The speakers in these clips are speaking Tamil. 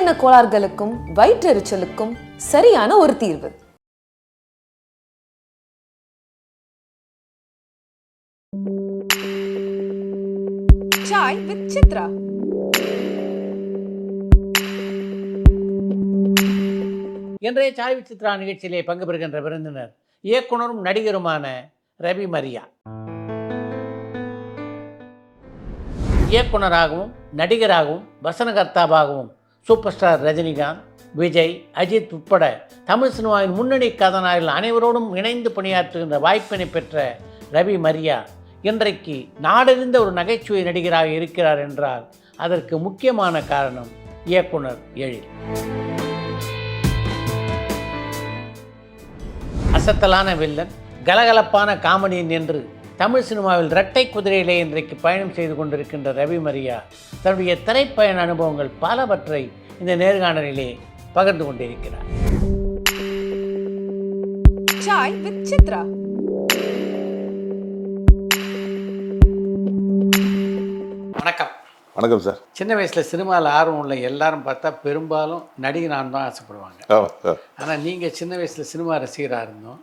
அஜீரண கோளாறுகளுக்கும் வயிற்றெரிச்சலுக்கும் சரியான ஒரு தீர்வு. சாய் வித் சித்ரா. இன்றைய சாய் வித் சித்ரா நிகழ்ச்சியிலே பங்கு பெறுகின்ற விருந்தினர் இயக்குனரும் நடிகருமான ரவி மரியா. இயக்குனராகவும் நடிகராகவும் வசனகர்த்தாவாகவும் சூப்பர் ஸ்டார் ரஜினிகாந்த், விஜய், அஜித் உட்பட தமிழ் சினிமாவின் முன்னணி கதாநாயகர்கள் அனைவரோடும் இணைந்து பணியாற்றுகின்ற வாய்ப்பினை பெற்ற ரவி மரியா இன்றைக்கு நாடறிந்த ஒரு நகைச்சுவை நடிகராக இருக்கிறார் என்றால் அதற்கு முக்கியமான காரணம் இயக்குனர் எழில். அசத்தலான வில்லன், கலகலப்பான காமெடியன் என்று தமிழ் சினிமாவில் இரட்டை குதிரையிலே இன்றைக்கு பயணம் செய்து கொண்டிருக்கின்ற ரவி மரியா தன்னுடைய திரைப்பயண அனுபவங்கள் பலவற்றை இந்த நேர்காணலிலே பகிர்ந்து கொண்டிருக்கிறார். சாய் வித் சித்ரா. வணக்கம். வணக்கம் சார். சின்ன வயசில் சினிமாவில் ஆர்வம் உள்ள எல்லாரும் பார்த்தா பெரும்பாலும் நடிகனான் தான் ஆசைப்படுவாங்க. ஆனால் நீங்கள் சின்ன வயசில் சினிமா ரசிகராக இருந்தோம்,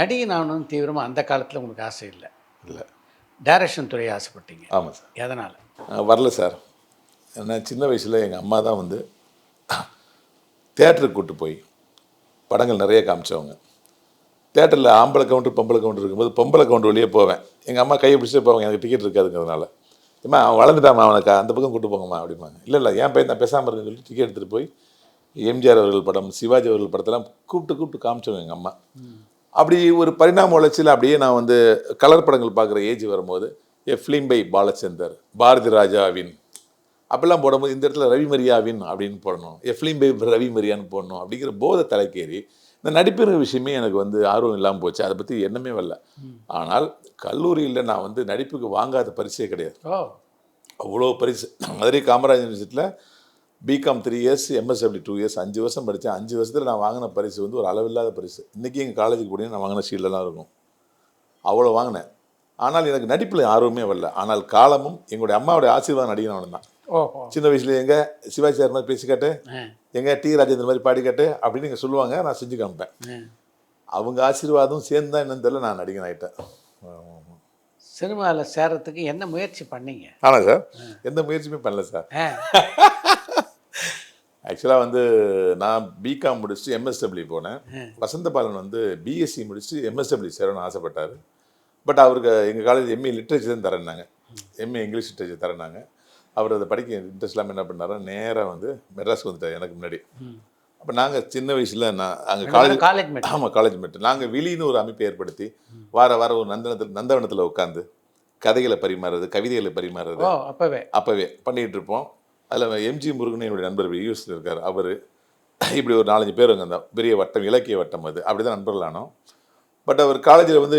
நடிகனானும் தீவிரமாக அந்த காலத்தில் உங்களுக்கு ஆசை இல்லை? இல்லை. டைரக்ஷன் துறையை ஆசைப்பட்டீங்க? ஆமாம் சார். எதனால்? வரல சார். ஏன்னா சின்ன வயசில் எங்கள் அம்மா தான் வந்து தேட்டருக்கு கூப்பிட்டு போய் படங்கள் நிறைய காமிச்சவங்க. தேட்டரில் ஆம்பளை கவுண்டர் பொம்பளை கவுண்டர் இருக்கும்போது பொம்பளை கவுண்டர் வழியே போவேன். எங்கள் அம்மா கையை பிடிச்சிட்டு போவாங்க, எனக்கு டிக்கெட் இருக்காதுங்கிறதுனால. ஏம்மா அவன் வளர்ந்துட்டாமா, அவனுக்கு அந்த பக்கம் கூப்பிட்டு போங்கம்மா அப்படிம்பாங்க. இல்லை என் பையன் நான் பேசாமல் இருக்குன்னு சொல்லி டிக்கெட் எடுத்துகிட்டு போய் எம்ஜிஆர் அவர்கள் படம், சிவாஜி அவர்கள் படத்தெல்லாம் கூப்பிட்டு காமிச்சவங்க எங்கள் அம்மா. அப்படி ஒரு பரிணாம வளர்ச்சியில் அப்படியே நான் வந்து கலர் படங்கள் பார்க்குற ஏஜ் வரும்போது ஃபிலிம் பை பாலச்சந்தர், பாரதி ராஜாவின் அப்பெல்லாம் போடும்போது இந்த இடத்துல ரவி மரியாவின் அப்படின்னு போடணும், ஃபிலிம் பை ரவி மரியான்னு போடணும் அப்படிங்கிற போதை தலைக்கேறி இந்த நடிப்புற விஷயமே எனக்கு வந்து ஆர்வம் இல்லாமல் போச்சு. அதை பற்றி எண்ணமே வரல. ஆனால் கல்லூரியில் நான் வந்து நடிப்புக்கு வாங்காத பரிசே கிடையாது. அவ்வளோ பரிசு. மதுரை காமராஜ் யூனிவர்சிட்டியில் பிகாம் 3 இயர்ஸ், எம்எஸ்டபிள்யூ 2 இயர்ஸ், 5 வருஷம் படித்தேன். 5 வருஷத்தில் நான் வாங்கின பரிசு வந்து ஒரு அளவில்லாத பரிசு. இன்றைக்கி எங்கள் காலேஜுக்கு போனீங்கன்னா நான் வாங்கின ஷீல்டெல்லாம் இருக்கும், அவ்வளோ வாங்கினேன். ஆனால் எனக்கு நடிப்பில் ஆர்வமே வரல. ஆனால் காலமும் எங்களுடைய அம்மாவுடைய ஆசீர்வாதம் நடிகணும் தான். சின்ன வயசுல எங்க சிவாஜி சார் மாதிரி பேசி காட்டு, எங்க டி ராஜேந்திர மாதிரி பாடி காட்டு அப்படின்னு நீங்கள் சொல்லுவாங்க, நான் செஞ்சு காமிப்பேன். அவங்க ஆசீர்வாதம் சேர்ந்து தான் என்னன்னு தெரியல, நான் நடிகன் ஆகிட்டேன். சினிமாவில் சேர்றதுக்கு என்ன முயற்சி பண்ணீங்க? ஆனால் சார் எந்த முயற்சியுமே பண்ணல சார். ஆக்சுவலாக வந்து நான் பிகாம் முடிச்சுட்டு எம்எஸ்டபிள்யூ போனேன். வசந்தபாலன் வந்து பிஎஸ்சி முடிச்சுட்டு எம்எஸ்டபிள்யூ சேரணும்னு ஆசைப்பட்டார். பட் அவருக்கு எங்கள் காலேஜ் எம்ஏ லிட்ரேச்சர் தான் தரேன்னாங்க, எம்ஏ இங்கிலீஷ் லிட்ரேச்சர் தரேன்னாங்க. அவர் அதை படிக்க இன்ட்ரெஸ்ட் இல்லாமல் என்ன பண்ணாரோ நேராக வந்து மெட்ராஸ்க்கு வந்துட்டார் எனக்கு முன்னாடி. அப்போ நாங்கள் சின்ன வயசில் நான் அங்கே காலேஜ் ஆமாம் காலேஜ் மேட்டு நாங்கள் விழின்னு ஒரு அமைப்பை ஏற்படுத்தி வார ஒரு நந்தவனத்தில் உட்காந்து கதைகளை பரிமாறுறது, கவிதைகளை பரிமாறுறது அப்போவே பண்ணிகிட்டு இருப்போம். அதில் எம்ஜி முருகன் என்னுடைய நண்பர் யூஎஸில் இருக்கார், அவர் இப்படி ஒரு 4-5 பேர் அங்கே அந்த பெரிய வட்டம், இலக்கிய வட்டம், அது அப்படி தான் நண்பர்கள் ஆனோம். பட் அவர் காலேஜில் வந்து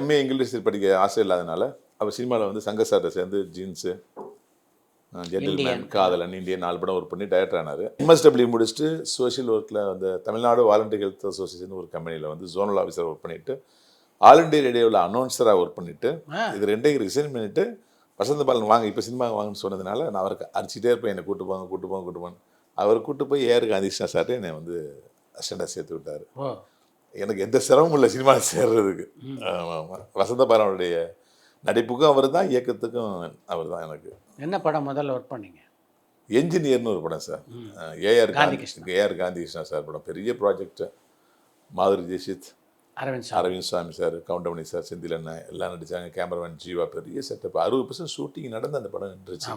எம்ஏ இங்கிலீஷ் படிக்க ஆசை இல்லாதனால அவர் சினிமாவில் வந்து சங்க சார்ட்ட சேர்ந்து ஜீன்ஸு, ஜென்டில்மேன், காதலன், இந்தியன் 4 படம் ஒர்க் பண்ணி டைரக்டர் ஆனார். எம்எஸ்டபிள்யூ முடிச்சுட்டு சோஷியல் ஒர்க்கில் வந்து தமிழ்நாடு வாலண்டரி ஹெல்த் அசோசியேஷன் ஒரு கம்பெனியில் வந்து ஜோனல் ஆஃபீஸர் ஒர்க் பண்ணிவிட்டு, ஆல் இண்டியா ரேடியோவில் அனௌன்சராக ஒர்க் பண்ணிவிட்டு, இது 2 ரிசைன் பண்ணிவிட்டு வசந்தபாலன் வாங்க இப்போ சினிமா வாங்கன்னு சொன்னதுனால நான் அவருக்கு அடிச்சுட்டே இருப்பேன், என்னை கூட்டு போங்க. அவர் கூட்டு போய் ஏஆர் காந்திகிருஷ்ணா சார்ட்டு என்னை வந்து அசிஸ்டண்டாக சேர்த்து விட்டார். எனக்கு எந்த சிரமமும் இல்லை சினிமாவில் சேர்றதுக்கு. வசந்தபாலனுடைய நடிப்புக்கும் அவர் தான், இயக்கத்துக்கும் அவர் தான். எனக்கு என்ன படம் முதல்ல ஒர்க் பண்ணீங்க? என்ஜினியர்னு ஒரு படம் சார், ஏஆர் காந்திகிருஷ்ணா சார் படம், பெரிய ப்ராஜெக்ட். மாதுரி தீட்சித், அரவிந்த் சாமி சார், கவுண்டமணி சார், செந்தில் அண்ணா எல்லாம் நடித்தாங்க. கேமராமேன் ஜீவா, பெரிய செட்டப். 60% ஷூட்டிங் நடந்து அந்த படம் நின்றுச்சு.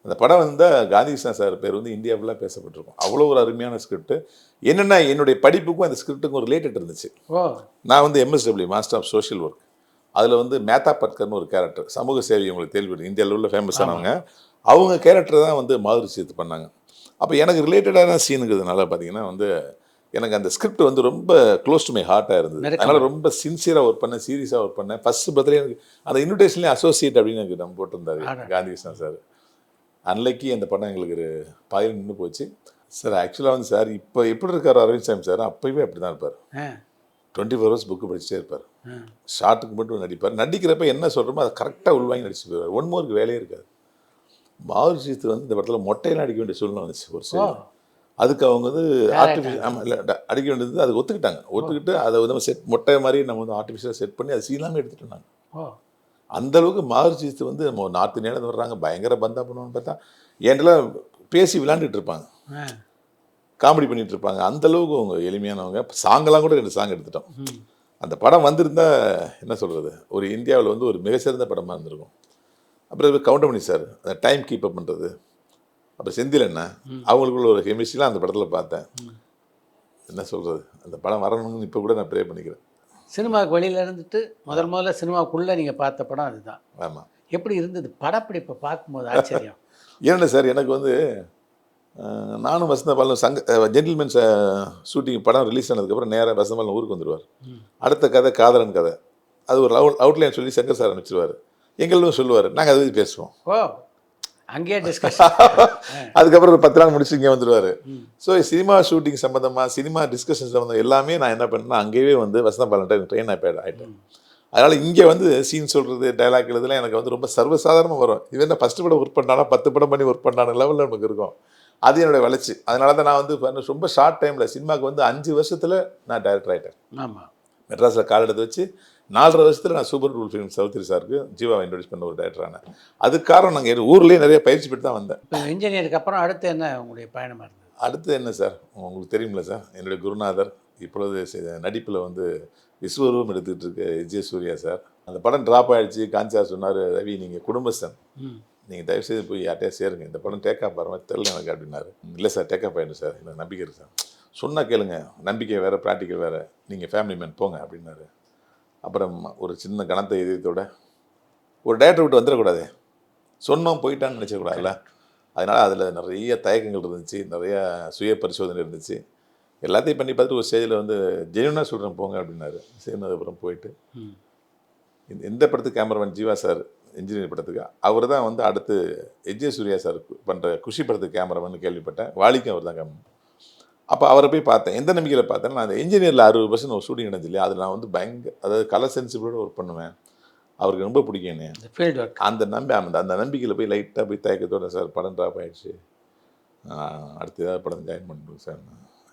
அந்த படம் வந்து காந்திகிருஷ்ணா சார் பேர் வந்து இந்தியா ஃபுல்லாக பேசப்பட்டிருக்கும். அவ்வளோ ஒரு அருமையான ஸ்கிரிப்ட். என்னென்னா என்னுடைய படிப்புக்கும் அந்த ஸ்கிரிப்டுக்கும் ரிலேட்டட் இருந்துச்சு. நான் வந்து MSW master of social work, அதில் வந்து மேத்தா பட்கர்னு ஒரு கேரக்டர், சமூக சேவை, உங்களுக்கு கேள்வி இந்தியாவில் உள்ள ஃபேமஸானவங்க, அவங்க கேரக்டர் தான் வந்து மாதுரி சேர்த்து பண்ணாங்க. அப்போ எனக்கு ரிலேட்டடான சீனுங்கிறதுனால பார்த்தீங்கன்னா வந்து எனக்கு அந்த ஸ்கிரிப்ட் வந்து ரொம்ப க்ளோஸ் டு மை ஹார்ட்டாக இருந்தது. அதனால் ரொம்ப சின்சியராக ஒர்க் பண்ணேன், சீரியஸாக ஒர்க் பண்ணேன். ஃபஸ்ட்டு பர்த்டே எனக்கு அந்த இன்விடேஷன்லேயே அசோசியேட் அப்படின்னு எனக்கு நம்ம போட்டிருந்தாரு காந்திகிருஷ்ணன் சார். அன்னைக்கு அந்த படம் எங்களுக்கு பாயில் நின்று போச்சு சார். ஆக்சுவலாக வந்து சார் இப்போ எப்படி இருக்கார் அரவிந்த் சாமி சார், அப்போயுமே அப்படி தான் இருப்பார். 24 hours புக்கு படிச்சுட்டே இருப்பார். ஷார்ட்டுக்கு மட்டும் நடிப்பார். நடிக்கிறப்ப என்ன சொல்கிறோமோ அதை கரெக்டாக உள்வாங்கி நடிச்சு போயிடுவார். ஒன் மோருக்கு வேலையே இருக்காது. மாதுரி தீட்சித் வந்து இந்த படத்தில் மொட்டையெல்லாம் அடிக்க வேண்டிய சூழ்நிலை வந்துச்சு ஒரு சைடு. அதுக்கு அவங்க வந்து ஆர்டிஃபிஷியல் ஆமாம் இல்லை அடிக்க வேண்டியது அதுக்கு ஒத்துக்கிட்டு அதை வந்து நம்ம செட் மொட்டை மாதிரி நம்ம வந்து ஆர்டிஃபிஷியலாக செட் பண்ணி அதை சீலாமல் எடுத்துகிட்டு இருந்தாங்க. அந்தளவுக்கு மார்க்சிஸ்ட் வந்து நம்ம நார்த் இந்தியாவிலேருந்து வர்றாங்க, பயங்கர பந்தா பண்ணுவோன்னு பார்த்தா ஏன்டெல்லாம் பேசி விளாண்டுட்டு இருப்பாங்க, காமெடி பண்ணிகிட்டு இருப்பாங்க. அந்தளவுக்கு அவங்க எளிமையானவங்க. சாங்கெல்லாம் கூட 2 சாங் எடுத்துட்டோம். அந்த படம் வந்திருந்தால் என்ன சொல்கிறது, ஒரு இந்தியாவில் வந்து ஒரு மிகச்சிறந்த படமாக இருந்திருக்கும். அப்புறம் கவுண்டமணி சார் அந்த டைம் கீப் அப் பண்ணுறது, அப்புறம் செந்தில் என்ன அவங்களுக்குள்ள ஒரு கெமிஸ்ட்ரிலாம் அந்த படத்தில் பார்த்தேன். என்ன சொல்கிறது, அந்த படம் வரணும்னு இப்போ கூட நான் ப்ரே பண்ணிக்கிறேன். சினிமாவுக்கு வெளியில் இருந்துட்டு முதல்ல சினிமாவுக்குள்ளே நீங்கள் பார்த்த படம் அதுதான். ஆமாம். எப்படி இருந்தது படப்பிடிப்பை பார்க்கும்போது? ஆச்சரியம். ஏன்னா சார் எனக்கு வந்து நானும் வசந்தபாலன் ஜென்டில்மேன் ஷூட்டிங் படம் ரிலீஸ் ஆனதுக்கப்புறம் நேராக வசந்தபாலன் ஊருக்கு வந்துடுவார். அடுத்த கதை காதலன் கதை, அது ஒரு அவுட்லைன் சொல்லி சங்கர் சார் அனுப்பிச்சிடுவார். எங்களும் சொல்லுவார், நாங்கள் அதை பற்றி பேசுவோம். அங்கேயே டிஸ்கஷன். அதுக்கப்புறம் ஒரு 10 நாள் முடிச்சு இங்கே வந்துடுவார். ஸோ சினிமா ஷூட்டிங் சம்மந்தமாக, சினிமா டிஸ்கஷன் சம்மந்தம் எல்லாமே நான் என்ன பண்ணேன்னா அங்கேயே வந்து வசந்தபாலன்ட்ட ட்ரெயின் ஆகிட்டேன். அதனால் இங்கே வந்து சீன் சொல்கிறது, டைலாக் இதெல்லாம் எனக்கு வந்து ரொம்ப சர்வசாதாரணமாக வரும். இது என்ன ஃபஸ்ட்டு படம் ஒர்க் பண்ணானா 10 படம் பண்ணி ஒர்க் பண்ணான லெவலில் நமக்கு இருக்கும். அது என்னோடய வளர்ச்சி. அதனால தான் நான் வந்து ரொம்ப ஷார்ட் டைமில் சினிமாவுக்கு வந்து 5 வருஷத்தில் நான் டைரக்டர் ஆகிட்டேன். ஆமாம். மெட்ராஸில் கால் எடுத்து வச்சு 4.5 வருஷத்தில் நான் சூப்பர் டூல் ஃபிலிம் சௌத்ரி சாருக்கு ஜீவாவை இன்ட்ரடியூஸ் பண்ண ஒரு டைரக்டர் ஆனேன். அதுக்கு காரணம் நாங்கள் ஊர்லேயே நிறைய பயிற்சி பெற்று தான் வந்தேன். இப்போ இன்ஜினியருக்கு அப்புறம் அடுத்து என்ன உங்களுடைய பயணமாக இருந்தது? அடுத்து என்ன சார், உங்களுக்கு தெரியுமில்ல சார், என்னுடைய குருநாதர் இப்பொழுது நடிப்பில் வந்து விஸ்வரூபம் எடுத்துக்கிட்டு இருக்க விஜய் சூர்யா சார். அந்த படம் ட்ராப் ஆகிடுச்சு. காஞ்சா சொன்னார், ரவி நீங்கள் குடும்பஸ்தன், நீங்கள் தயவுசெய்து போய் யார்ட்டையா சேருங்க, இந்த படம் டேக்கப் பாருங்க தெரியல எனக்கு அப்படின்னாரு. இல்லை சார் டேக்கப் ஆகிடும் சார், எனக்கு நம்பிக்கை இருக்குது சார். சொன்னால் கேளுங்க, நம்பிக்கை வேறு ப்ராக்டிக்கல் வேறு, நீங்கள் ஃபேமிலி மேன் போங்க அப்படின்னாரு. அப்புறம் ஒரு சின்ன கனத்த இதயத்தோட ஒரு டேரக்டர் விட்டு வந்துடக்கூடாது, சொன்னோம் போயிட்டான்னு நினச்சக்கூடாதுல்ல. அதனால் அதில் நிறைய தயக்கங்கள் இருந்துச்சு, நிறையா சுய பரிசோதனை இருந்துச்சு. எல்லாத்தையும் பண்ணி பார்த்துட்டு ஒரு ஸ்டேஜில் வந்து ஜெனுவனாக சொல்கிறேன் போங்க அப்படின்னாரு. சேர்ந்ததுக்கப்புறம் போயிட்டு எந்த படத்துக்கு கேமராமேன் ஜீவா சார், இன்ஜினியர் படத்துக்கு அவர் தான் வந்து அடுத்து விஜய் சூர்யா சார் பண்ணுற குஷி படத்துக்கு கேமராமேன் கேள்விப்பட்டேன். வாலிக்கும் அவர் தான் கேமரா. அப்போ அவரை போய் பார்த்தேன். எந்த நம்பிக்கையில் பார்த்தேன்னா, நான் அந்த இன்ஜினியரில் 60% ஒரு ஷூட்டிங் நடந்துச்சு இல்லையா, அதில் நான் வந்து அதாவது கலர் சென்சிபிளோட ஒர்க் பண்ணுவேன், அவருக்கு ரொம்ப பிடிக்கும் ஃபீல்டு ஒர்க். அந்த நம்பிக்கையில் போய் லைட்டாக போய் தயக்கத்தோட சார் படம் ட்ராப் ஆகிடுச்சு, அடுத்து ஏதாவது படம் ஜாயின் பண்ணுறோம் சார்.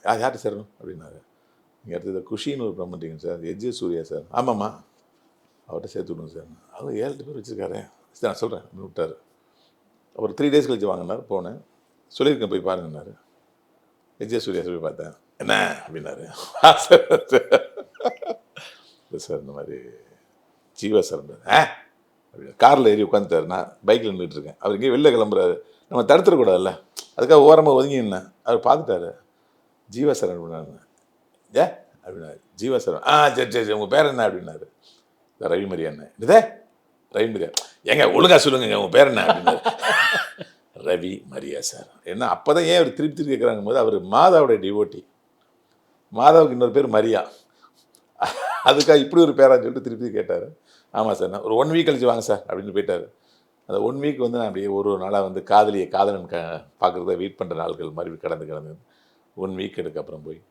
யார்கிட்ட சார் அப்படின்னாரு. நீங்கள் அடுத்தது குஷின்னு ஒரு படம் பண்ணுறீங்க சார், விஜய் சூர்யா சார். ஆமாம்மா, அவர்கிட்ட சேர்த்து விடுங்க சார். அவர் 7 பேர் வச்சுருக்காரு. சரி நான் சொல்கிறேன் அப்படின்னு விட்டார். அவர் 3 days கழிச்சு வாங்கினார். போனேன், சொல்லியிருக்கேன் போய் பாருங்கன்னாரு. விஜய் சூர்யா போய் பார்த்தேன். என்ன அப்படின்னாரு. சார் இந்த மாதிரி ஜீவா சார் அப்படி காரில் ஏறி உட்காந்துட்டார். நான் பைக்கில் நின்றுட்டு இருக்கேன். அவர் இங்கே வெளில கிளம்புறாரு, நம்ம தடுத்துடக்கூடாதுல்ல, அதுக்காக ஓரமாக ஒதுங்கி நின்னேன். அவர் பார்த்துட்டாரு. ஜீவா சார் அப்படின்னாரு. அப்படின்னாரு. ஜீவா சார் சரி சரி உங்கள் பேர் என்ன அப்படின்னாரு. ரவி மரியா என்ன இதே ரவி மரியா ஏங்க ஒழுங்கா சொல்லுங்க உங்கள் பேர் என்ன அப்படின்னாரு. ரவி மரியா சார். ஏன்னா அப்போ தான் ஏன் அவர் திருப்பி கேட்குறாங்க போது அவர் மாதாவுடைய டிவோட்டி, மாதாவுக்கு இன்னொரு பேர் மரியா, அதுக்காக இப்படி ஒரு பேரான்னு சொல்லிட்டு திருப்பி கேட்டார். ஆமாம் சார், நான் ஒரு 1 week கழிச்சு வாங்க சார் அப்படின்னு போயிட்டார். அந்த 1 week வந்து நான் அப்படியே ஒரு நாளாக வந்து காதலன் பார்க்குறத வெயிட் பண்ணுற நாட்கள் மாதிரி கடந்து 1 week அப்புறம் போய்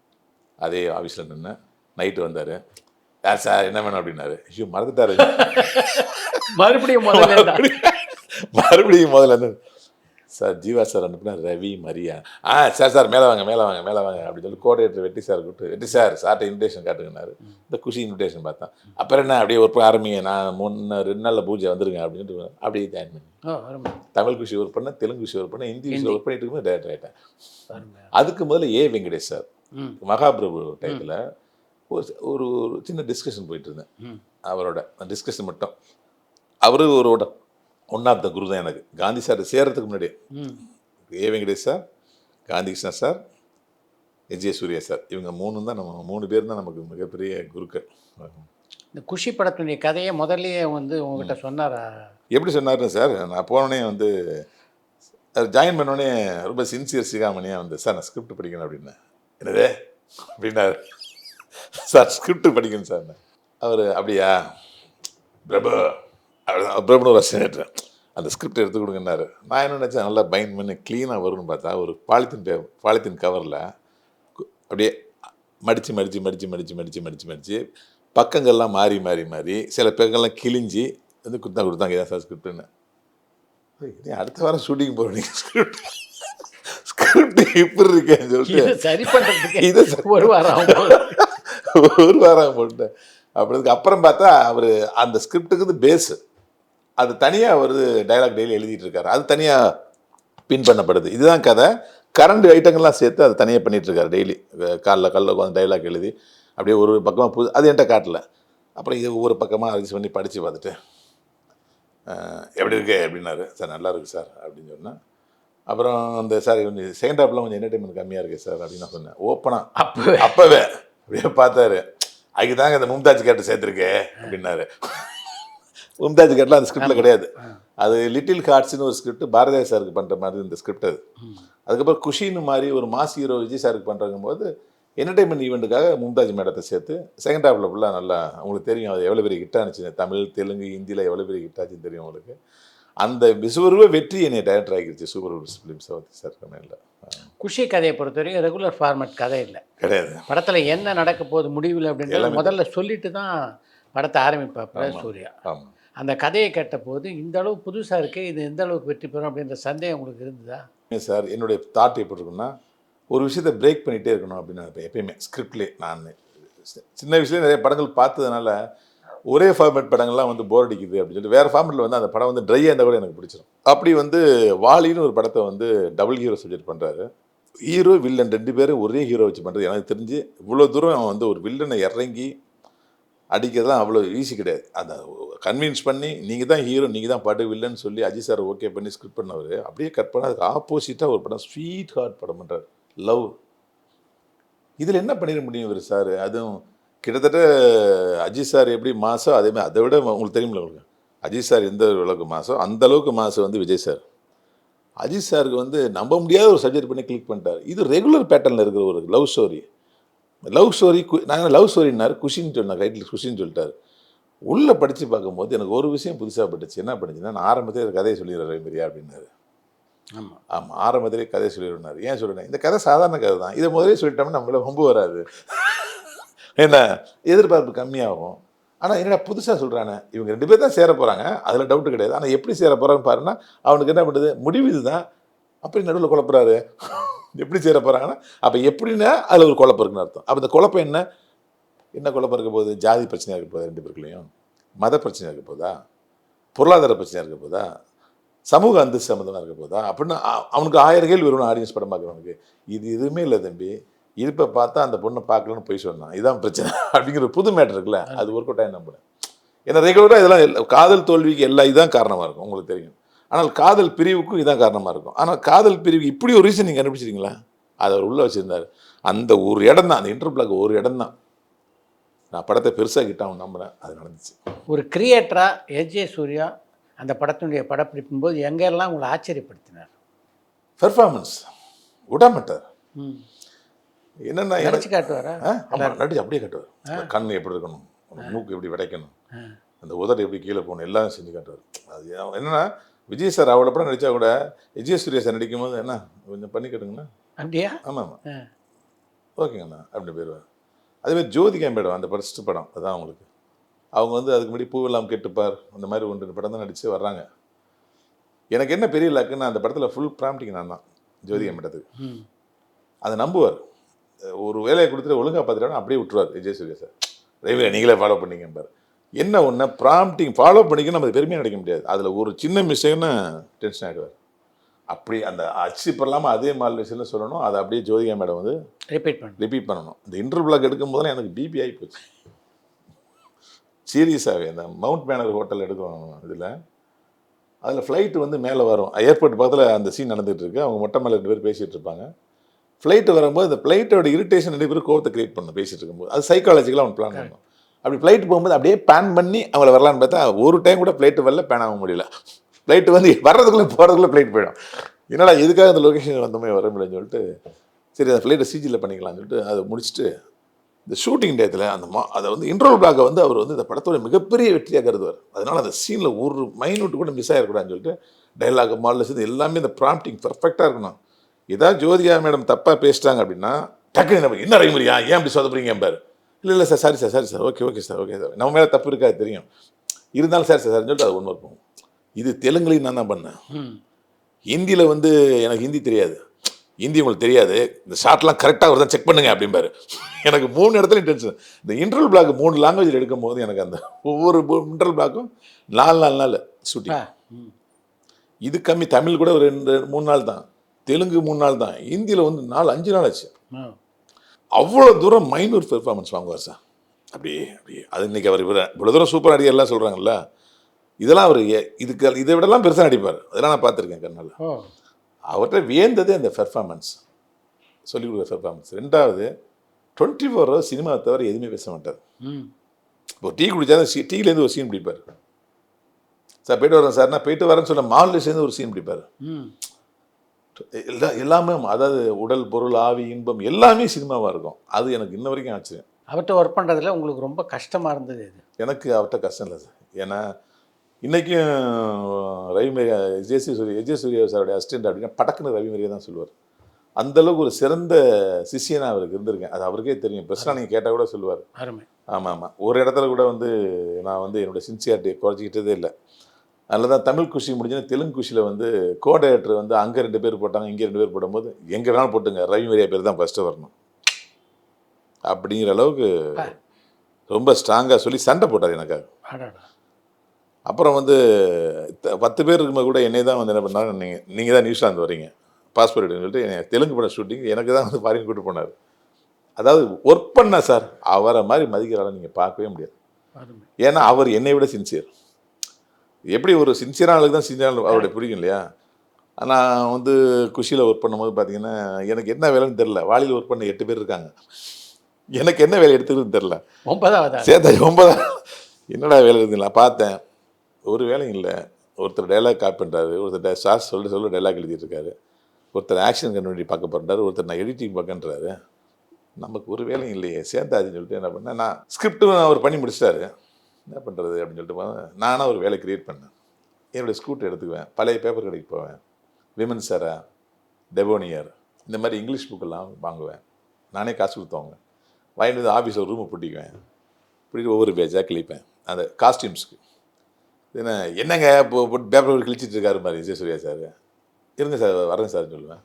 அதே ஆஃபீஸில் நின்று நைட்டு வந்தார். யார் சார் என்ன வேணும் அப்படின்னாரு. ஐயோ மறந்துட்டாரு. மறுபடியும் முதல்ல சார் ஜீவா சார் அனுப்புனா ரவி மரியா. சார் மேலே வாங்க அப்படின்னு சொல்லி கோஆர்டினேட்டர் வெட்டி சார் கூப்பிட்டு, வெட்டி சார் சார்ட்ட இன்விடேஷன் காட்டுங்கன்னாரு. இந்த குஷி இன்விடேஷன் பார்த்தேன். அப்புறம் என்ன அப்படியே ஒர்க் ஆரம்பிங்க, நான் 2 நாளில் பூஜை வந்துருங்க அப்படின்னு அப்படியே ஜாயின் பண்ணி தமிழ் குஷி ஒர்க் பண்ணேன், தெலுங்கு குஷி ஒர்க் பண்ணேன், ஹிந்தி குஷி ஒர்க் பண்ணிட்டு இருக்கும்போது டேரக்டர் ஆகிட்டேன். அதுக்கு முதல்ல வெங்கடேஷ் சார் மகாபிரபு டைத்தில் ஒரு சின்ன டிஸ்கஷன் போயிட்டு இருந்தேன். அவரோட டிஸ்கஷன் மட்டும். அவரு ஒரு ஒன் ஆஃப் த குரு தான் எனக்கு. காந்தி சார் சேர்றதுக்கு முன்னாடி Venkatesh sir, Gandhi Krishna sir, Vijay Surya sir, இவங்க 3 தான், நம்ம 3 பேர் தான் நமக்கு மிகப்பெரிய குருக்கள். இந்த குஷி படத்துடைய கதையை முதல்லையே வந்து உங்ககிட்ட சொன்னாரா? எப்படி சொன்னார்னு சார், நான் போனோடனே வந்து ஜாயின் பண்ணோடனே ரொம்ப சின்சியர் சிகாமணியாக வந்து சார் நான் ஸ்கிரிப்ட் படிக்கணும் அப்படின்னேன். என்னது அப்படின்னாரு. சார் ஸ்கிரிப்ட் படிக்கணும் சார். அவர் அப்படியா பிரபுன்னு ஒரு அசினேட்டர், அந்த ஸ்கிரிப்ட் எடுத்து கொடுங்கன்னாரு. நான் என்ன நினச்சேன், நல்லா பைண்ட் பண்ணி க்ளீனாக வரும்னு பார்த்தா ஒரு பாலித்தீன் கவரில் அப்படியே மடித்து பக்கங்கள்லாம் மாறி சில பக்கங்கள்லாம் கிழிஞ்சி வந்து கொடுத்தாங்க. இதான் சார் ஸ்கிரிப்டுன்னு. அடுத்த வாரம் ஷூட்டிங் போகிறோம், நீங்கள் ஸ்கிரிப்ட் இப்படி இருக்கேன்னு சொல்லிட்டு இதை சரி பண்ணுறதுக்கு இதை சரி- ஒரு வாரம் ஆகும். ஒரு வாரம் போட்டேன். அப்புறம் பார்த்தா அவர் அந்த ஸ்கிரிப்டுக்கு வந்து பேஸு அது தனியாக அவர் டைலாக் டெய்லி எழுதிட்டு இருக்காரு. அது தனியாக பின் பண்ணப்படுது. இதுதான் கதை. கரண்ட் ஐட்டங்கள்லாம் சேர்த்து அதை தனியாக பண்ணிட்டு இருக்காரு டெய்லி. காலைல உட்காந்து டைலாக் எழுதி அப்படியே ஒரு பக்கமாக அது என்கிட்ட காட்டல. அப்புறம் இது ஒவ்வொரு பக்கமாக அட்ஜஸ்ட் பண்ணி படித்து பார்த்துட்டு எப்படி இருக்கு அப்படின்னாரு. சார் நல்லா இருக்கு சார் அப்படின்னு சொன்னேன். அப்புறம் அந்த சார் கொஞ்சம் செகண்ட் ஹாஃப்லாம் கொஞ்சம் என்டர்டைன்மெண்ட் கம்மியாக இருக்கு சார் அப்படின்னு நான் சொன்னேன். ஓப்பனாக அப்போவே அப்படியே பார்த்தாரு. அதுக்கு தாங்க இந்த மும்தாஜ் கேட்டு சேர்த்துருக்கு அப்படின்னாரு. மும்தாஜ் கேட்லாம் அந்த ஸ்கிரிப்டில் கிடையாது. அது லிட்டில் ஹார்ட்ஸ்னு ஒரு ஸ்கிரிப்ட் பாரதியார் சாருக்கு பண்ணுற மாதிரி இந்த ஸ்கிரிப்ட் அது. அதுக்கப்புறம் குஷின்னு மாதிரி ஒரு மாஸ் ஹீரோ விஜய் சாருக்கு பண்ணுறங்கும் போது என்டர்டைன்மெண்ட் ஈவெண்ட்டுக்காக மும்தாஜ் மேடத்தை சேர்த்து செகண்ட் ஹாஃபில் ஃபுல்லாக நல்லா உங்களுக்கு தெரியும் அது எவ்வளோ பெரிய ஹிட் ஆனிச்சு. தமிழ் தெலுங்கு ஹிந்தியில் எவ்வளோ பெரிய ஹிட் ஆச்சுன்னு தெரியும் உங்களுக்கு. அந்த விசுவருவ வெற்றி என்னை டைரக்டர் ஆகிடுச்சு சூப்பர் ஃபிலிம்ஸ் சார் கம்பெனியில். குஷி கதையை பொறுத்தவரைக்கும் ரெகுலர் ஃபார்மேட் கதை இல்லை, கிடையாது. படத்தில் என்ன நடக்க போகுது முடிவில் அப்படின்றது முதல்ல சொல்லிட்டு தான் படத்தை ஆரம்பிப்பாப்ப சூர்யா. ஆமாம். அந்த கதையை கேட்ட போது இந்த அளவு புதுசாக இருக்கே, இது எந்த அளவுக்கு வெற்றி பெறும் அப்படின்ற சந்தேகம் உங்களுக்கு இருந்ததா? சார் என்னுடைய தாட் எப்படி இருக்குன்னா ஒரு விஷயத்தை பிரேக் பண்ணிகிட்டே இருக்கணும் அப்படின்னு நினைப்பேன் எப்பயுமே. ஸ்கிரிப்ட்லேயே நான் சின்ன வயசுலேயே நிறைய படங்கள் பார்த்ததுனால ஒரே ஃபார்மேட் படங்கள்லாம் வந்து போர் அடிக்குது அப்படின்னு சொல்லிட்டு வேறு ஃபார்மேட்டில் வந்து அந்த படம் வந்து ட்ரையாக இருந்தால் கூட எனக்கு பிடிச்சிடும். அப்படி வந்து வாலின்னு ஒரு படத்தை வந்து டபுள் ஹீரோ சப்ஜெக்ட் பண்ணுறாரு. ஹீரோ வில்லன் 2 பேரும் ஒரே ஹீரோ வச்சு பண்ணுறது எனக்கு தெரிஞ்சு இவ்வளோ தூரம் அவன் வந்து ஒரு வில்லனை இறங்கி அடிக்கிறதுலாம் அவ்வளோ ஈஸி கிடையாது. அதை கன்வின்ஸ் பண்ணி நீங்கள் தான் ஹீரோ நீங்கள் தான் பாட்டு வில்லன்னு சொல்லி அஜித் சார் ஓகே பண்ணி ஸ்கிரிப்ட் பண்ணவர் அப்படியே கட் பண்ண அதுக்கு ஆப்போசிட்டாக ஒரு படம் ஸ்வீட் ஹார்ட் படம் பண்ணுறாரு. லவ். இதில் என்ன பண்ணிட முடியும் இவர் சார்? அதுவும் கிட்டத்தட்ட அஜித் சார் எப்படி மாசோ அதேமாதிரி அதை விட உங்களுக்கு தெரியுமில்ல உங்களுக்கு அஜித் சார் எந்த அளவுக்கு மாசோ அந்த அளவுக்கு மாசம் வந்து விஜய் சார். அஜித் சாருக்கு வந்து நம்ப முடியாத ஒரு சப்ஜெக்ட் பண்ணி கிளிக் பண்ணிட்டார். இது ரெகுலர் பேட்டர்னில் இருக்கிற ஒரு லவ் ஸ்டோரி. நாங்கள் லவ் ஸ்டோரினார் குஷின்னு சொன்னார். ரைட்டில் குஷின்னு சொல்லிட்டார். உள்ளே படித்து பார்க்கும்போது எனக்கு ஒரு விஷயம் புதுசாக பட்டுச்சு. என்ன பண்ணுச்சுன்னா நான் ஆரம்பத்திலே கதையை சொல்லிடுறேன் பெரியா அப்படின்னாரு. ஆமாம் ஆரம்பத்திலே கதையை சொல்லிடுனார். ஏன் சொல்லிடுறேன்? இந்த கதை சாதாரண கதை தான். இதை முதலே சொல்லிட்டோம்னா நம்மள ரொம்ப வராது, என்ன எதிர்பார்ப்பு கம்மியாகும். ஆனால் என்னடா புதுசாக சொல்கிறானே, இவங்க 2 பேர் தான் சேர போகிறாங்க, அதில் டவுட்டு கிடையாது. ஆனால் எப்படி சேர போகிறான்னு பாருன்னா அவனுக்கு என்ன பண்ணுது முடிவு இதுதான். அப்படி நடுவில் குழப்புறாரு. எப்படி சேர போகிறாங்கன்னா அப்போ எப்படின்னா அதில் ஒரு குழப்பம் இருக்குன்னு அர்த்தம். அப்போ இந்த குழப்பம் என்ன குழப்பம் இருக்க போகுது? ஜாதி பிரச்சனையாக இருக்க போதா? 2 பேருக்குள்ளேயும் மத பிரச்சனையாக இருக்க போதா? பொருளாதார பிரச்சனையாக இருக்க போதா? சமூக அந்தஸ்து சம்மந்தமாக இருக்க போதா? அப்படின்னு அவனுக்கு 1000 கேள்வி வரும்னு ஆடியன்ஸ் படம் பார்க்குறவனுக்கு. இது எதுவுமே இல்லை தம்பி, இருப்பை பார்த்தா அந்த பொண்ணை பார்க்கலன்னு போய் சொன்னான், இதுதான் பிரச்சனை அப்படிங்கிற புது மேட்டர் இருக்குல்ல, அது ஒர்க் அவுட் ஆகி நம்புறேன். ஏன்னா ரெகுலராக இதெல்லாம் காதல் தோல்விக்கு எல்லாம் இதுதான் காரணமாக இருக்கும் உங்களுக்கு தெரியும். ஆனால் காதல் பிரிவுக்கும் இதான் காரணமாக இருக்கும். ஆனால் காதல் பிரிவுக்கு இப்படி ஒரு ரீசன் நீங்கள் கண்டுபிடிச்சிருங்களா? அதை அவர் உள்ளே வச்சுருந்தார். அந்த ஒரு இடம் தான், அந்த இன்டர்பிளாக் ஒரு இடம் தான் நான் படத்தை பெருசாக கிட்ட அவன் நம்புகிறேன். அது நடந்துச்சு. ஒரு கிரியேட்டராக எஸ்ஜே சூர்யா அந்த படத்தினுடைய படப்பிடிப்பும் போது எங்கெல்லாம் உங்களை ஆச்சரியப்படுத்தினார்? பெர்ஃபார்மன்ஸ் விடமாட்டார். என்னென்ன நினச்சி காட்டுவாரா? ஆமாம், நடிச்சு அப்படியே காட்டுவார். கண் எப்படி இருக்கணும், மூக்கு எப்படி விடைக்கணும், அந்த உதடு எப்படி கீழே போகணும், எல்லாம் செஞ்சு காட்டுவார். அது என்னென்னா விஜய் சார் அவ்வளோ படம் நடித்தா கூட விஜய் சூர்யா சார் நடிக்கும் போது என்ன கொஞ்சம் பண்ணி கட்டுங்கண்ணா. அப்படியா? ஆமாம் ஆமாம் ஓகேங்கண்ணா அப்படின்னு போயிடுவார். அதேமாதிரி ஜோதிகா மேடம் அந்த ஃபர்ஸ்ட் படம் அதுதான் அவங்களுக்கு. அவங்க வந்து அதுக்கு முன்னாடி பூவெல்லாம் கெட்டுப்பார் அந்த மாதிரி 1-2 படம் தான் நடித்து வர்றாங்க. எனக்கு என்ன பெரிய லக்குன்னா அந்த படத்தில் ஃபுல் ப்ராம்ப்டிங் நான் தான் ஜோதிகா மேடத்துக்கு. அதை நம்புவார். ஒரு வேலையை கொடுத்துட்டு ஒழுங்காக பார்த்துட்டோன்னா அப்படியே விட்டுருவார் விஜய் சூர்யா சார். ரயில்வே நீங்களே ஃபாலோ பண்ணிங்கம்பார். என்ன ஒன்று ப்ராம்ப்டிங் ஃபாலோ பண்ணிக்க நம்ம பெருமையாக நடிக்க முடியாது. அதில் ஒரு சின்ன மிஸ்டேக்னு டென்ஷன் ஆகிடுவார். அப்படி அந்த அச்சு இல்லாமல் அதே மாடலேஷனில் சொல்லணும். அதை அப்படியே ஜோதிகா மேடம் வந்து ரிப்பீட் பண்ணணும். இந்த இன்டர்வியூலாக் எடுக்கும் போதெல்லாம் எனக்கு பிபி ஆகி போச்சு சீரியஸாகவே. இந்த மவுண்ட் மேனர் ஹோட்டல் எடுக்கிறோம் இதில், அதில் ஃப்ளைட்டு வந்து மேலே வரும். ஏர்போர்ட் பக்கத்தில் அந்த சீன் நடந்துகிட்டு இருக்கு. அவங்க மொட்டை மேலே 2 பேர் பேசிகிட்டு இருப்பாங்க. ஃப்ளைட்டு வரும்போது இந்த ஃப்ளைட்டோட இரிட்டேஷன் 2 பேரும் கோவத்தை கிரியேட் பண்ணணும் பேசிகிட்டு இருக்கும்போது. அது சைக்காலஜிக்கலாக அவன் பிளான் பண்ணணும். அப்படி ஃப்ளைட்டு போகும்போது அப்படியே பேன் பண்ணி அவங்கள வரலான்னு பார்த்தா ஒரு டைம் கூட ஃப்ளைட்டு வரல, பேன் ஆக முடியல. ஃப்ளைட்டு வந்து வர்றதுக்குள்ளே போகிறதுக்குள்ளே ஃப்ளைட் போயிடும். என்னடா எதுக்காக அந்த லொக்கேஷன் வந்தோமே வர முடியலன்னு சொல்லிட்டு சரி அந்த ஃப்ளைட்டை சிஜியில் பண்ணிக்கலாம்னு சொல்லிட்டு அதை முடிச்சுட்டு இந்த ஷூட்டிங் டேத்தில் அதை வந்து இன்ட்ரோல் பிளாக்கை வந்து அவர் வந்து இந்த படத்தோட மிகப்பெரிய வெற்றியாக கருதுவார். அதனால் அந்த சீனில் ஒரு மைனூட்டு கூட மிஸ் ஆகிடக்கூடாதுன்னு சொல்லிட்டு டைலாக் மாடல் சேர்ந்து எல்லாமே இந்த ப்ராம்ப்டிங் பர்ஃபெக்டாக இருக்கணும். ஏதாவது ஜோதிகா மேடம் தப்பாக பேசிட்டாங்க அப்படின்னா டக்குன்னு என்ன ரைமுறியா ஏன் அப்படி சொதப்புறீங்க பாரு. இல்லை sir sorry sir okay sir நம்ம மேலே தப்பு இருக்காது தெரியும், இருந்தாலும் சார்னு சொல்லிட்டு அது ஒன்று இருக்கும். இது தெலுங்குலையும் நான் தான் பண்ணேன். ஹிந்தியில் வந்து எனக்கு ஹிந்தி தெரியாது. ஹிந்தி உங்களுக்கு தெரியாது, இந்த ஷார்ட்லாம் கரெக்டாக வருதான் செக் பண்ணுங்க அப்படிம்பாரு. எனக்கு 3 இடத்துலையும் டென்ஷன். இந்த இன்டர்வல் பிளாக் 3 லாங்குவேஜில் எடுக்கும் போது எனக்கு அந்த ஒவ்வொரு இன்டர்வல் பிளாக்கும் 4 நாள் ஷூட்டிங். இது கம்மி. தமிழ் கூட ஒரு 2-3 நாள் தான், தெலுங்கு 3 நாள் தான், ஹிந்தியில் வந்து 4-5 நாள் ஆச்சு. அவ்வளோ தூரம் மைனூர் பெர்ஃபார்மன்ஸ் வாங்குவார் சார். அப்படியே அது இன்றைக்கி அவர் இவ்வளோ தூரம் சூப்பர் நடிகர்லாம் சொல்கிறாங்கல்ல, இதெல்லாம் அவர் இதை விடலாம் பெருசாக நடிப்பார். அதெல்லாம் நான் பார்த்துருக்கேன் கண்ணால். அவர்கிட்ட வியந்தது அந்த பெர்ஃபார்மன்ஸ், சொல்லிக் கொடுக்குற பெர்ஃபார்மன்ஸ். 2வது 24 ஹவர்ஸ் சினிமாவை தவிர எதுவுமே பேச மாட்டார். இப்போ டீ குடித்தா டீலேருந்து ஒரு சீன் பிடிப்பார். சார் போயிட்டு வரேன் சார்னா போயிட்டு வரேன்னு சொல்ல மாலில் சேர்ந்து ஒரு சீன் பிடிப்பார். எல்லாமே அதாவது உடல் பொருள் ஆவி இன்பம் எல்லாமே சினிமாவாக இருக்கும். அது எனக்கு இன்ன வரைக்கும் ஆச்சரியம். அவர்கிட்ட ஒர்க் பண்ணுறதுல உங்களுக்கு ரொம்ப கஷ்டமாக இருந்தது இது? எனக்கு அவர்கிட்ட கஷ்டம் இல்லை சார். ஏன்னா இன்றைக்கும் ரவிமரியா விஜய் சூர்யா சாருடைய அசிஸ்டன்ட் அப்படின்னா படக்குன்னு ரவிமரியா தான் சொல்லுவார். அந்தளவுக்கு ஒரு சிறந்த சிஷியனாக அவருக்கு இருந்திருக்கேன். அது அவருக்கே தெரியும். பிரச்சனை நீங்கள் கேட்டால் கூட சொல்லுவார். ஆமாம். ஒரு இடத்துல கூட வந்து நான் வந்து என்னோடய சின்சியாரிட்டியை குறைச்சிக்கிட்டதே இல்லை. அதில் தான் தமிழ் குஷி முடிஞ்சுன்னா தெலுங்கு குஷியில் வந்து கோடைரக்டர் வந்து அங்கே 2 பேர் போட்டாங்க, இங்கே 2 பேர் போடும்போது எங்கே வேணாலும் போட்டுங்க, ரவிமரியா பேர் தான் ஃபஸ்ட்டு வரணும் அப்படிங்கிற அளவுக்கு ரொம்ப ஸ்ட்ராங்காக சொல்லி சண்டை போட்டார் எனக்காக. அப்புறம் வந்து 10 பேர் இருக்கும்போது கூட என்னை தான் வந்து என்ன பண்ணாரு, நீங்கள் தான் நியூசிலாந்து வரீங்க பாஸ்போர்ட் எடுன்னு சொல்லிட்டு என்னை தெலுங்கு படம் ஷூட்டிங் எனக்கு தான் வந்து ஃபாரின் கூட்டு போனார். அதாவது ஒர்க் பண்ண சார் அவரை மாதிரி மதிக்கிறாலும் நீங்கள் பார்க்கவே முடியாது. ஏன்னா அவர் என்னை விட சின்சியர். எப்படி ஒரு சின்சியரான ஆளுக்கு தான் சின்சியரான அவருடைய பிடிக்கும் இல்லையா. நான் வந்து குஷியில் ஒர்க் பண்ணும்போது பார்த்தீங்கன்னா எனக்கு என்ன வேலைன்னு தெரில. வாலியில் ஒர்க் பண்ண 8 பேர் இருக்காங்க, எனக்கு என்ன வேலை எடுத்துக்கிறதுன்னு தெரில. 9 என்னடா வேலை இருக்குங்களா பார்த்தேன், ஒரு வேலையும் இல்லை. ஒருத்தர் டைலாக் காப்பி பண்ணுறாரு, ஒருத்தர் சார் சொல்ல டைலாக் எழுதிட்டு இருக்காரு, ஒருத்தர் ஆக்ஷன் கண்டுபிடி பார்க்க போகிறாரு, ஒருத்தர் நான் எடிட்டிங் பார்க்கன்றாரு. நமக்கு ஒரு வேலையும் இல்லையே சேர்ந்தாச்சுன்னு சொல்லிட்டு என்ன பண்ணேன், நான் ஸ்கிரிப்டும் அவர் பண்ணி முடிச்சிட்டாரு, என்ன பண்ணுறது அப்படின்னு சொல்லிட்டு நானாக ஒரு வேலை க்ரியேட் பண்ணேன். என்னுடைய ஸ்கூட்டர் எடுத்துக்குவேன், பழைய பேப்பர் கடைக்கு போவேன், விமன் சாரா, டெபோனியர் இந்த மாதிரி இங்கிலீஷ் புக்கெல்லாம் வாங்குவேன். நானே காசு கொடுத்தவங்க வாங்கிட்டு வந்து ஆஃபீஸில் ஒரு ரூமை பிடிக்குவேன். பிடிக்க ஒவ்வொரு பேஜாக கிழிப்பேன் அந்த காஸ்டியூம்ஸ்க்கு. என்னங்க இப்போ பேப்பர் கிழிச்சிட்டு இருக்காரு மாதிரி விஜய் சூர்யா சார், இருங்க சார் வரேன் சார்னு சொல்லுவேன்.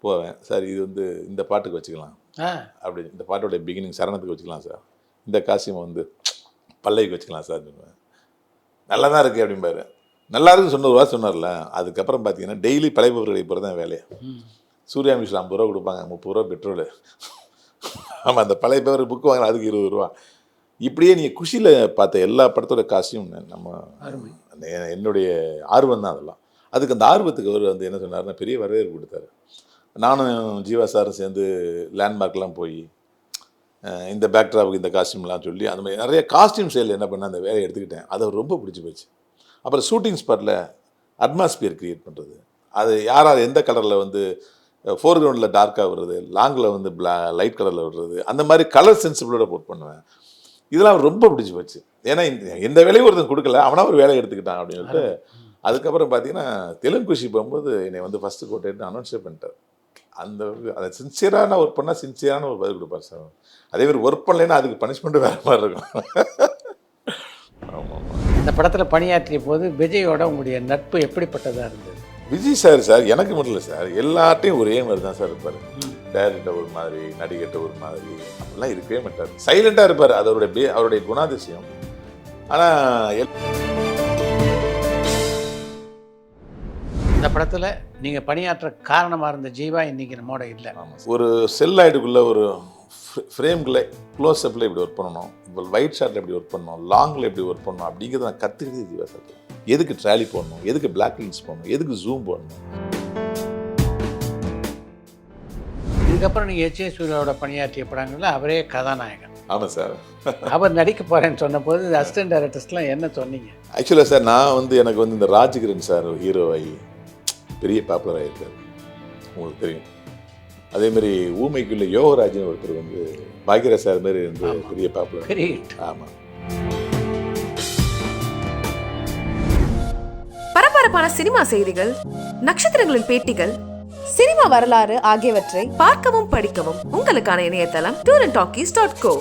போவேன், சார் இது வந்து இந்த பாட்டுக்கு வச்சுக்கலாம் அப்படி, இந்த பாட்டோடைய பிகினிங் சரணத்துக்கு வச்சுக்கலாம் சார், இந்த காஸ்டியூம் வந்து பல்லைக்கு வச்சுக்கலாம் சார் சொல்லுவேன். நல்லா தான் இருக்குது அப்படிம்பாரு. நல்லா இருக்குன்னு சொன்ன ஒரு வாரம் சொன்னார்ல. அதுக்கப்புறம் பார்த்தீங்கன்னா டெய்லி பழைய பேப்பர் கடைக்கு போகிறது தான் வேலையை. சூர்யா மிஷில் 50 ரூபா கொடுப்பாங்க, 30 ரூபா பெட்ரோலு. ஆமாம், அந்த பழைய பேப்பர் புக்கு வாங்கினா அதுக்கு 20 ரூபா. இப்படியே நீங்கள் குஷியில் பார்த்த எல்லா படத்தோட காஸ்டியூம் நம்ம என்னுடைய ஆர்வம் தான் அதெல்லாம். அதுக்கு அந்த ஆர்வத்துக்கு அவர் வந்து என்ன சொன்னார்னா பெரிய வரவேற்பு கொடுத்தாரு. நானும் ஜீவா சாரும் சேர்ந்து லேண்ட்மார்க்லாம் போய் இந்த பேக்ட்ராப்புக்கு இந்த காஸ்டியூம்லாம் சொல்லி அந்த மாதிரி நிறைய காஸ்டியூம் சேல் என்ன பண்ண அந்த வேலையை எடுத்துக்கிட்டேன். அது ரொம்ப பிடிச்சி போச்சு. அப்புறம் ஷூட்டிங் ஸ்பாட்டில் அட்மாஸ்பியர் க்ரியேட் பண்ணுறது, அது யார் எந்த கலரில் வந்து ஃபோர்க்ரவுண்டில் டார்க்காக விடுறது, லாங்கில் வந்து லைட் கலரில் விடுறது, அந்த மாதிரி கலர் சென்சிபிளோட போட் பண்ணுவேன். இதெல்லாம் ரொம்ப பிடிச்சி போச்சு. ஏன்னா எந்த வேலையும் ஒருத்தன் கொடுக்கல, அவனா ஒரு வேலையை எடுத்துக்கிட்டான் அப்படின்னு சொல்லிட்டு. அதுக்கப்புறம் பார்த்தீங்கன்னா தெலுங்கு குஷி போகும்போது என்னை வந்து ஃபஸ்ட்டு கோட்டேட்டு அனௌன்ஸே பண்ணிட்டார். அதை சின்சியரான ஒர்க் பண்ணால் சின்சியரான ஒரு பதில் கொடுப்பார் சார். அதேமாதிரி ஒர்க் பண்ணலைன்னா அதுக்கு பனிஷ்மெண்ட்டு வேறு மாதிரி இருக்கும். ஆமாம். இந்த படத்தில் பணியாற்றிய போது விஜயோட உங்களுடைய நட்பு எப்படிப்பட்டதாக இருந்தது? விஜய் சார் எனக்கு மட்டும் இல்லை சார், எல்லார்ட்டையும் ஒரே மாதிரி தான் சார் இருப்பார். டேரக்டர் ஒரு மாதிரி, நடிகர்கிட்ட ஒரு மாதிரி, அப்படிலாம் இருக்கவே மாட்டார். சைலண்டாக இருப்பார், அது அவருடைய குணாதிசயம். ஆனால் இந்த படத்தில் நீங்கள் பணியாற்ற காரணமாக இருந்த ஜீவா இன்றைக்கி நம்மோட இல்லை. ஒரு செல் ஆயிடுக்குள்ளே ஒரு ஃப்ரேம்குள்ளே க்ளோஸ்அப்பில் இப்படி ஒர்க் பண்ணணும், இப்போ ஒயிட் ஷாட்டில் எப்படி ஒர்க் பண்ணணும், லாங்கில் எப்படி ஒர்க் பண்ணணும் அப்படிங்கிறத நான் கற்றுக்கிட்டே ஜீவா சார். எதுக்கு ட்ராலி போடணும், எதுக்கு பிளாக் லிங்க்ஸ் போடணும், எதுக்கு ஜூம் போடணும். இதுக்கப்புறம் நீங்கள் எச்.ஏ. சூர்யாவோட பணியாற்றிய படங்களில் அவரே கதாநாயகன். ஆமாம் சார். அவர் நடிக்க போகிறேன்னு சொன்னபோது அசிஸ்டன்ட் டைரக்டர்ஸ்லாம் என்ன சொன்னீங்க? ஆக்சுவலாக சார் நான் வந்து எனக்கு வந்து இந்த ராஜ்கிரண் சார் ஹீரோவாகி பெரிய பாப்புலர் ஆகியிருக்காரு, உங்களுக்கு தெரியும். அதேமாதிரி ஊமைக்குள்ள யோகராஜன் ஒருத்தர் வந்து பாக்யராஜ் சார் மாதிரி வந்து பெரிய பாப்புலர். ஆமாம். பரபரப்பான சினிமா செய்திகள், நட்சத்திரங்களின் பேட்டிகள், சினிமா வரலாறு ஆகியவற்றை பார்க்கவும் படிக்கவும் உங்களுக்கான இணையதளம் tourantalkies.co.